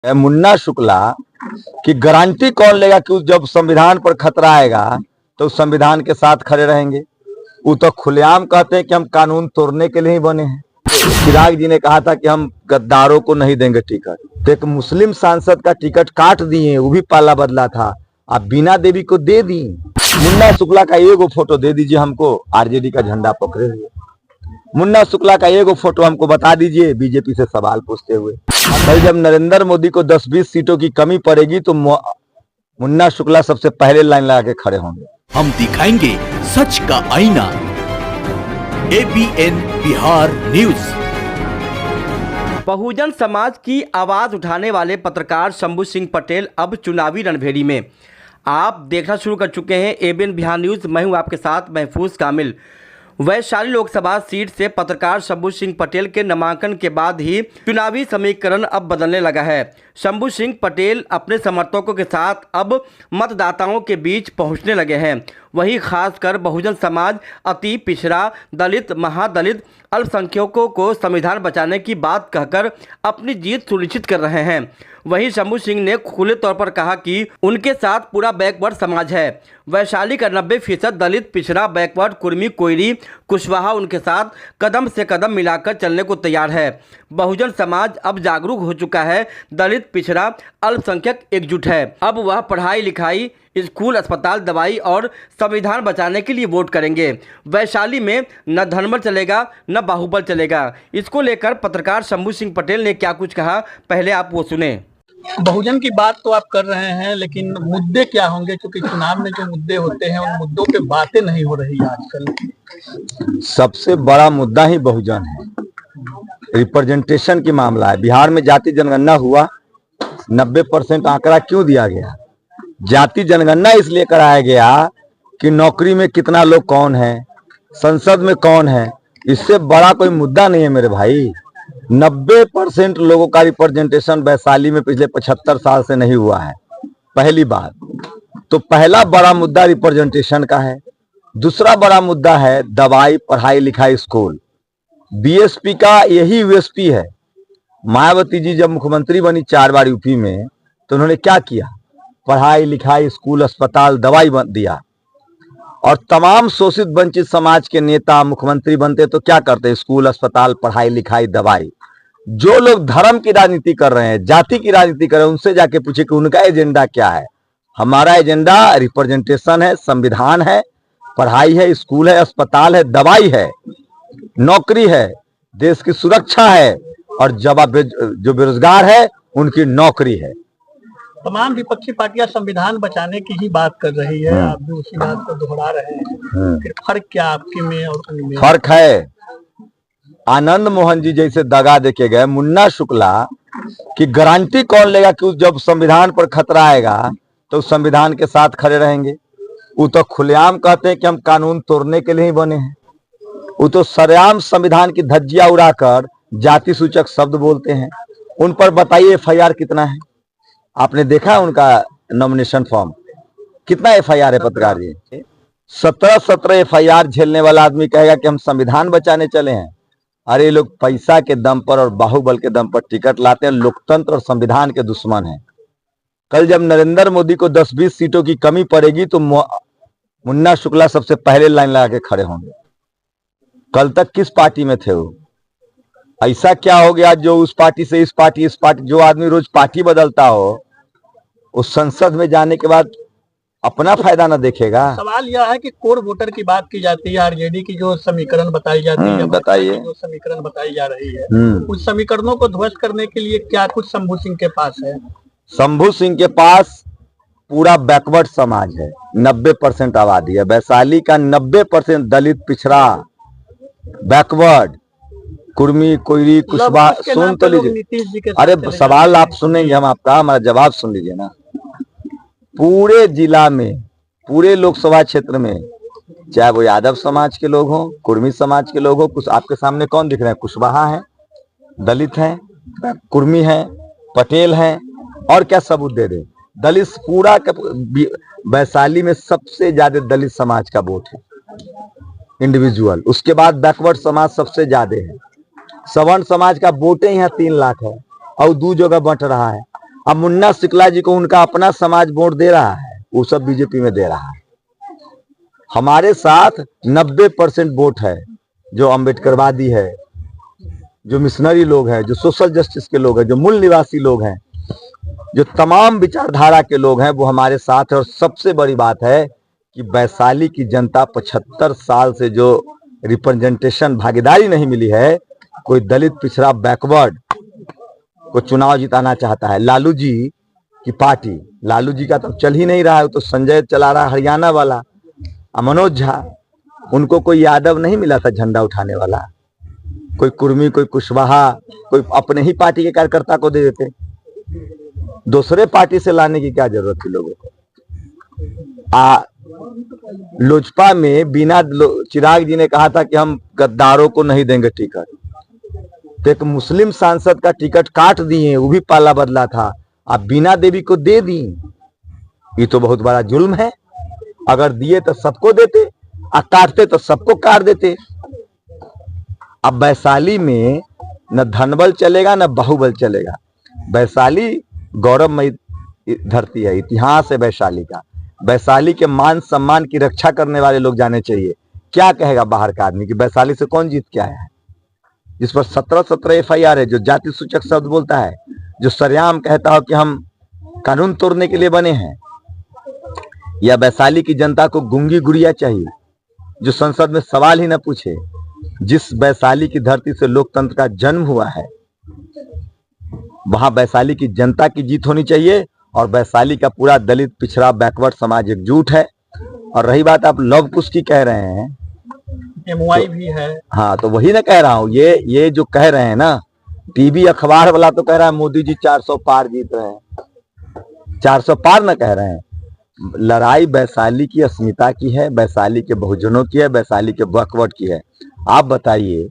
मुन्ना शुक्ला की गारंटी कौन लेगा कि जब संविधान पर खतरा आएगा तो उस संविधान के साथ खड़े रहेंगे। वो तो खुलेआम कहते हैं कि हम कानून तोड़ने के लिए ही बने हैं। चिराग जी ने कहा था कि हम गद्दारों को नहीं देंगे टिकट, तो एक मुस्लिम सांसद का टिकट काट दिए, वो भी पाला बदला था, आप बीना देवी को दे दी। मुन्ना शुक्ला का एगो फोटो दे दीजिए हमको आरजेडी का झंडा पकड़े हुए। मुन्ना शुक्ला का एगो फोटो हमको बता दीजिए बीजेपी से सवाल पूछते हुए। कल जब नरेंद्र मोदी को 10-20 सीटों की कमी पड़ेगी तो मुन्ना शुक्ला सबसे पहले लाइन लगा के खड़े होंगे। हम दिखाएंगे सच का आईना। ABN Bihar news. बहुजन समाज की आवाज उठाने वाले पत्रकार शंभू सिंह पटेल अब चुनावी रणभेरी में। आप देखना शुरू कर चुके हैं ABN बिहार न्यूज। मैं हूं आपके साथ महफूज कामिल। वैशाली लोकसभा सीट से पत्रकार शंभू सिंह पटेल के नामांकन के बाद ही चुनावी समीकरण अब बदलने लगा है। शंभू सिंह पटेल अपने समर्थकों के साथ अब मतदाताओं के बीच पहुंचने लगे हैं। वहीं खासकर बहुजन समाज, अति पिछड़ा, दलित, महादलित, अल्पसंख्यकों को संविधान बचाने की बात कहकर अपनी जीत सुनिश्चित कर रहे हैं। वहीं शंभू सिंह ने खुले तौर पर कहा कि उनके साथ पूरा बैकवर्ड समाज है। वैशाली का 90% दलित, पिछड़ा, बैकवर्ड, कुर्मी, कोयरी, कुशवाहा उनके साथ कदम से कदम मिलाकर चलने को तैयार है। बहुजन समाज अब जागरूक हो चुका है। दलित, पिछड़ा, अल्पसंख्यक एकजुट है। अब वह पढ़ाई लिखाई, स्कूल, अस्पताल, दवाई और संविधान बचाने के लिए वोट करेंगे। वैशाली में न धनबल चलेगा न बाहुबल चलेगा। इसको लेकर पत्रकार शंभू सिंह पटेल ने क्या कुछ कहा, पहले आप वो सुने। बहुजन की बात तो आप कर रहे हैं, लेकिन मुद्दे क्या होंगे? क्योंकि चुनाव में जो मुद्दे होते हैं उन मुद्दों पे बातें नहीं हो रही आजकल। सबसे बड़ा मुद्दा ही बहुजन है, रिप्रेजेंटेशन की मामला है। बिहार में जाति जनगणना हुआ, 90% आंकड़ा क्यों दिया गया? जाति जनगणना इसलिए कराया गया कि नौकरी में कितना लोग कौन है, संसद में कौन है। इससे बड़ा कोई मुद्दा नहीं है मेरे भाई। 90% लोगों का रिप्रेजेंटेशन वैशाली में पिछले 75 साल से नहीं हुआ है। पहली बात तो पहला बड़ा मुद्दा रिप्रेजेंटेशन का है। दूसरा बड़ा मुद्दा है दवाई, पढ़ाई लिखाई, स्कूल। बीएसपी का यही यूएसपी है। मायावती जी जब मुख्यमंत्री बनी 4 बार यूपी में, तो उन्होंने क्या किया? पढ़ाई लिखाई, स्कूल, अस्पताल, दवाई दिया। और तमाम शोषित वंचित समाज के नेता मुख्यमंत्री बनते तो क्या करते? स्कूल, अस्पताल, पढ़ाई लिखाई, दवाई। जो लोग धर्म की राजनीति कर रहे हैं, जाति की राजनीति कर रहे हैं, उनसे जाके पूछे कि उनका एजेंडा क्या है। हमारा एजेंडा रिप्रेजेंटेशन है, संविधान है, पढ़ाई है, स्कूल है, अस्पताल है, दवाई है, नौकरी है, देश की सुरक्षा है, और जो बेरोजगार है उनकी नौकरी है। तमाम विपक्षी पार्टियां संविधान बचाने की ही बात कर रही है, आप भी उसी बात को दोहरा रहे हैं। फिर फर्क क्या आपके में और उनमें? फर्क है, आनंद मोहन जी जैसे दगा देके गए। मुन्ना शुक्ला की गारंटी कौन लेगा कि जब संविधान पर खतरा आएगा तो संविधान के साथ खड़े रहेंगे। वो तो खुलेआम कहते हैं कि हम कानून तोड़ने के लिए ही बने हैं। वो तो सरेआम संविधान की धज्जियां उड़ाकर जाति सूचक शब्द बोलते हैं। उन पर बताइए FIR कितना है? आपने देखा है उनका नॉमिनेशन फॉर्म? कितना FIR है पत्रकार जी? 17 FIR झेलने वाला आदमी कहेगा कि हम संविधान बचाने चले हैं। अरे लोग पैसा के दम पर और बाहुबल के दम पर टिकट लाते हैं, लोकतंत्र और संविधान के दुश्मन हैं। कल जब नरेंद्र मोदी को 10-20 सीटों की कमी पड़ेगी तो मुन्ना शुक्ला सबसे पहले लाइन लगा के खड़े होंगे। कल तक किस पार्टी में थे वो? ऐसा क्या हो गया जो उस पार्टी से इस पार्टी, जो आदमी रोज पार्टी बदलता हो, उस संसद में जाने के बाद अपना फायदा ना देखेगा? सवाल यह है कि कोर वोटर की बात की जाती है, आरजेडी की जो समीकरण बताई जाती है, बताइए। जो समीकरण बताई जा रही है, उस समीकरणों को ध्वस्त करने के लिए क्या कुछ शंभू सिंह के पास है? शंभू सिंह के पास पूरा बैकवर्ड समाज है। 90% आबादी है। वैशाली का 90% दलित, पिछड़ा, बैकवर्ड, कुर्मी, कोयरी, कुशवाहा। सुन तो लीजिए। अरे सवाल आप सुनेंगे, हम आपका, हमारा जवाब सुन लीजिए ना। पूरे जिला में, पूरे लोकसभा क्षेत्र में, चाहे वो यादव समाज के लोग हों, कुर्मी समाज के लोग हों, कुछ आपके सामने कौन दिख रहे हैं? कुशवाहा है, दलित हैं, कुर्मी हैं, पटेल हैं, और क्या सबूत दे दे? दलित पूरा वैशाली में सबसे ज्यादा दलित समाज का वोट है इंडिविजुअल। उसके बाद बैकवर्ड समाज सबसे ज्यादा है। सवर्ण समाज का वोटे यहाँ 3 लाख है और 2 जगह बंट रहा है। अब मुन्ना शुक्ला जी को उनका अपना समाज वोट दे रहा है, वो सब बीजेपी में दे रहा है। हमारे साथ 90% वोट है जो अम्बेडकरवादी है, जो मिशनरी लोग हैं, जो सोशल जस्टिस के लोग हैं, जो मूल निवासी लोग हैं, जो तमाम विचारधारा के लोग हैं, वो हमारे साथ है। और सबसे बड़ी बात है कि वैशाली की जनता 75 साल से जो रिप्रेजेंटेशन भागीदारी नहीं मिली है, कोई दलित पिछड़ा बैकवर्ड को चुनाव जिताना चाहता है। लालू जी की पार्टी, लालू जी का तो चल ही नहीं रहा है, तो संजय चला रहा हरियाणा वाला, मनोज झा, उनको कोई यादव नहीं मिला था झंडा उठाने वाला, कोई कुर्मी, कोई कुशवाहा, कोई अपने ही पार्टी के कार्यकर्ता को दे देते। दूसरे पार्टी से लाने की क्या जरूरत थी लोगों को। लोजपा में बिना चिराग जी ने कहा था कि हम गद्दारों को नहीं देंगे टिकट, तो एक मुस्लिम सांसद का टिकट काट दिए, वो भी पाला बदला था, आप बीना देवी को दे दी। ये तो बहुत बड़ा जुल्म है। अगर दिए तो सबको देते, और काटते तो सबको काट देते। अब वैशाली में न धनबल चलेगा न बाहुबल चलेगा। वैशाली गौरवमयी धरती है, इतिहास है वैशाली का। वैशाली के मान सम्मान की रक्षा करने वाले लोग जाने चाहिए। क्या कहेगा बाहर का आदमी कि वैशाली से कौन जीत के आया है, जिस पर 17 FIR है, जो जाति सूचक शब्द बोलता है, जो सरेआम कहता हो कि हम कानून तोड़ने के लिए बने हैं। या वैशाली की जनता को गूंगी गुड़िया चाहिए जो संसद में सवाल ही न पूछे। जिस वैशाली की धरती से लोकतंत्र का जन्म हुआ है, वहां वैशाली की जनता की जीत होनी चाहिए। और वैशाली का पूरा दलित पिछड़ा बैकवर्ड समाज एकजुट है। और रही बात आप लव कुश की कह रहे हैं, MY भी है। हाँ, तो वही ना कह रहा हूं, ये जो कह रहे हैं ना, टीवी अखबार वाला तो कह रहा है मोदी जी 400 पार जीत रहे हैं। 400 पार ना कह रहे हैं। लड़ाई वैशाली की अस्मिता की है, वैशाली के बहुजनों की है, वैशाली के बैकवर्ड की है। आप बताइए,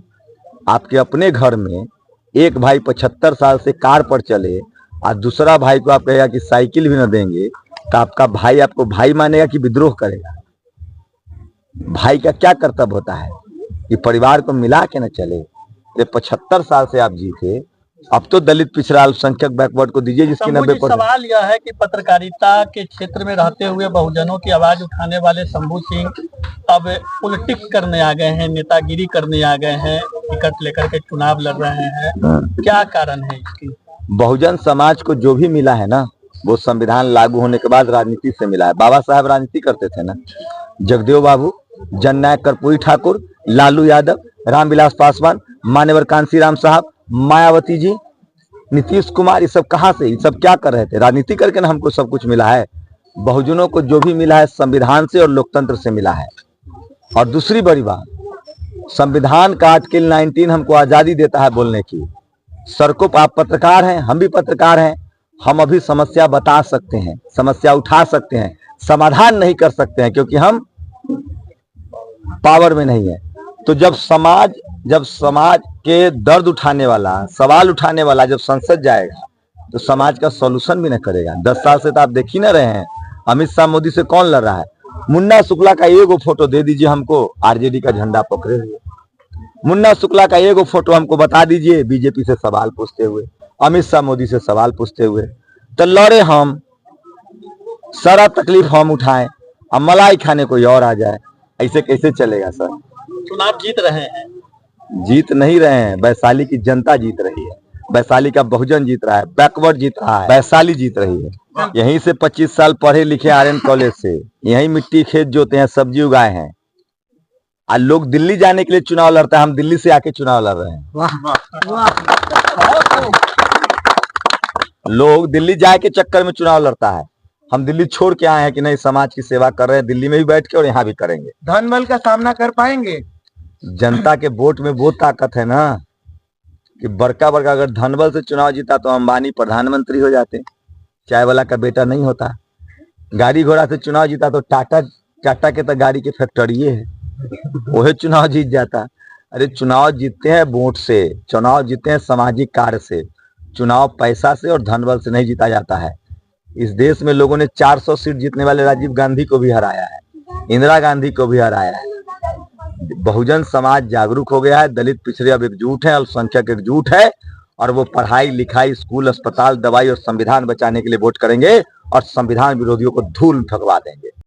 आपके अपने घर में एक भाई 75 साल से कार पर चले और दूसरा भाई को आप कहेगा कि साइकिल भी न देंगे, तो आपका भाई आपको भाई मानेगा कि विद्रोह करेगा। भाई का क्या कर्तव्य होता है कि परिवार को मिला के न चले। ये 75 साल से आप जीते, अब तो दलित पिछड़ा अल्पसंख्यक बैकवर्ड को दीजिए जिसकी 90%। सवाल यह है कि पत्रकारिता के क्षेत्र में रहते हुए बहुजनों की आवाज उठाने वाले शंभू सिंह अब पॉलिटिक्स करने आ गए हैं, नेतागिरी करने आ गए हैं, टिकट लेकर के चुनाव लड़ रहे हैं। क्या कारण है इसकी? बहुजन समाज को जो भी मिला है ना, वो संविधान लागू होने के बाद राजनीति से मिला है। बाबा साहब राजनीति करते थे ना, जगदेव बाबू, जननायक कर्पूरी ठाकुर, लालू यादव, रामविलास पासवान, मान्यवर कांसीराम साहब, मायावती जी, नीतीश कुमार, ये सब कहाँ से, ये सब क्या कर रहे थे? राजनीति करके ना हमको सब कुछ मिला है। बहुजनों को जो भी मिला है संविधान से और लोकतंत्र से मिला है। और दूसरी बड़ी बात, संविधान का आर्टिकल 19 हमको आजादी देता है बोलने की। सड़कों पर आप पत्रकार हैं, हम भी पत्रकार हैं, हम अभी समस्या बता सकते हैं, समस्या उठा सकते हैं, समाधान नहीं कर सकते हैं क्योंकि हम पावर में नहीं है। तो जब समाज के दर्द उठाने वाला, सवाल उठाने वाला जब संसद जाएगा तो समाज का सॉल्यूशन भी न करेगा। 10 साल से तो आप देख ही ना रहे हैं, अमित शाह मोदी से कौन लड़ रहा है। मुन्ना शुक्ला का एगो फोटो दे दीजिए हमको आरजेडी का झंडा पकड़े हुए, मुन्ना शुक्ला का एगो फोटो हमको बता दीजिए बीजेपी से सवाल पूछते हुए, अमित शाह मोदी से सवाल पूछते हुए। तो लड़े हम, सारा तकलीफ हम उठाएं, अब मलाई खाने कोई और आ जाए, ऐसे कैसे चलेगा सर? चुनाव जीत रहे हैं? जीत नहीं रहे हैं, वैशाली की जनता जीत रही है, वैशाली का बहुजन जीत रहा है, बैकवर्ड जीत रहा है, वैशाली जीत रही है। यहीं से 25 साल पढ़े लिखे आर्यन कॉलेज से, यहीं मिट्टी खेत जोते हैं, सब्जी उगाए हैं। आज लोग दिल्ली जाने के लिए चुनाव लड़ता है, हम दिल्ली से आके चुनाव लड़ रहे हैं। लोग दिल्ली जाए के चक्कर में चुनाव लड़ता है, हम दिल्ली छोड़ के आए हैं कि नहीं समाज की सेवा कर रहे हैं, दिल्ली में भी बैठ के और यहाँ भी करेंगे। धन बल का सामना कर पाएंगे? जनता के वोट में वो ताकत है ना कि बड़का अगर धनबल से चुनाव जीता तो अंबानी प्रधानमंत्री हो जाते, चाय वाला का बेटा नहीं होता। गाड़ी घोड़ा से चुनाव जीता तो टाटा के तो गाड़ी के फैक्ट्री है, वही चुनाव जीत जाता। अरे चुनाव जीतते हैं वोट से, चुनाव जीतते हैं सामाजिक कार्य से, चुनाव पैसा से और धनबल से नहीं जीता जाता है। इस देश में लोगों ने 400 सीट जीतने वाले राजीव गांधी को भी हराया है, इंदिरा गांधी को भी हराया है। बहुजन समाज जागरूक हो गया है, दलित पिछड़े अब एकजुट है, अल्पसंख्यक एकजुट है और वो पढ़ाई लिखाई, स्कूल, अस्पताल, दवाई और संविधान बचाने के लिए वोट करेंगे और संविधान विरोधियों को धूल ठगवा देंगे।